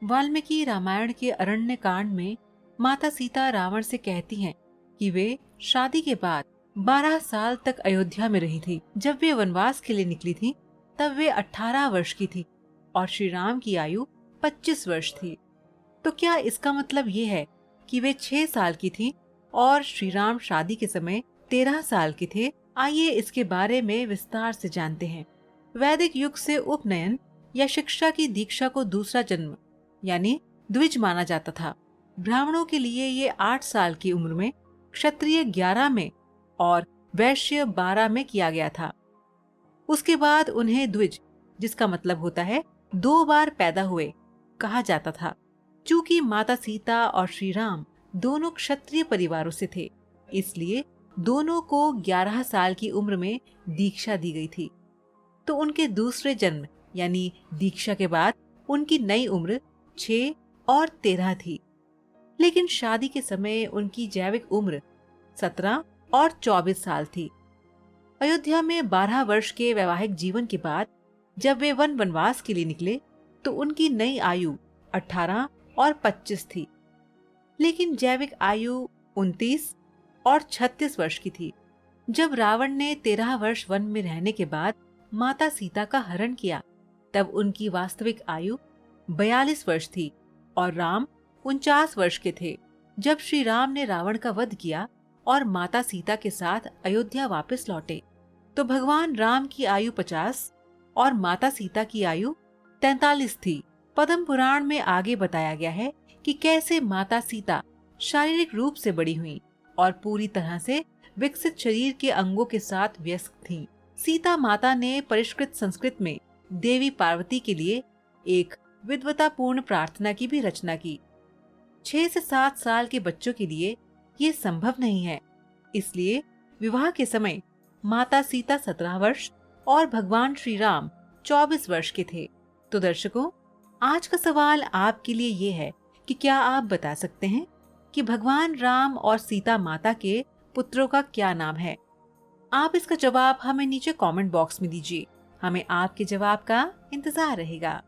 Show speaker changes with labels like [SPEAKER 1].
[SPEAKER 1] वाल्मीकि रामायण के अरण्य कांड में माता सीता रावण से कहती हैं कि वे शादी के बाद 12 साल तक अयोध्या में रही थी। जब वे वनवास के लिए निकली थी तब वे 18 वर्ष की थी और श्री राम की आयु 25 वर्ष थी। तो क्या इसका मतलब ये है कि वे 6 साल की थी और श्री राम शादी के समय 13 साल के थे? आइए इसके बारे में विस्तार से जानते हैं। वैदिक युग से उपनयन या शिक्षा की दीक्षा को दूसरा जन्म यानी द्विज माना जाता था। ब्राह्मणों के लिए ये 8 साल की उम्र में, क्षत्रिय 11 में और वैश्य 12 में किया गया था। उसके बाद उन्हें द्विज, जिसका मतलब होता है 2 बार पैदा हुए, कहा जाता था। चूंकि माता सीता और श्री राम दोनों क्षत्रिय परिवारों से थे, इसलिए दोनों को 11 साल की उम्र में दीक्षा दी गई थी। तो उनके दूसरे जन्म यानी दीक्षा के बाद उनकी नई उम्र 6 और 13 थी। लेकिन शादी के समय उनकी जैविक उम्र 17 और 24 साल थी। अयोध्या में 12 वर्ष के वैवाहिक जीवन के बाद जब वे वनवास के लिए निकले तो उनकी नई आयु 18 और 25 थी। लेकिन जैविक आयु 29 और 36 वर्ष की थी। जब रावण ने 13 वर्ष वन में रहने के बाद माता सीता का हरण किया तब उनकी वास्तविक आयु 42 वर्ष थी और राम 49 वर्ष के थे। जब श्री राम ने रावण का वध किया और माता सीता के साथ अयोध्या वापस लौटे तो भगवान राम की आयु 50 और माता सीता की आयु 43 थी। पद्म पुराण में आगे बताया गया है कि कैसे माता सीता शारीरिक रूप से बड़ी हुई और पूरी तरह से विकसित शरीर के अंगों के साथ व्यस्त थीं। सीता माता ने परिष्कृत संस्कृत में देवी पार्वती के लिए एक विद्वतापूर्ण प्रार्थना की भी रचना की। 6 से 7 साल के बच्चों के लिए ये संभव नहीं है, इसलिए विवाह के समय माता सीता 17 वर्ष और भगवान श्री राम 24 वर्ष के थे। तो दर्शकों, आज का सवाल आपके लिए ये है कि क्या आप बता सकते हैं कि भगवान राम और सीता माता के पुत्रों का क्या नाम है? आप इसका जवाब हमें नीचे कमेंट बॉक्स में दीजिए। हमें आपके जवाब का इंतजार रहेगा।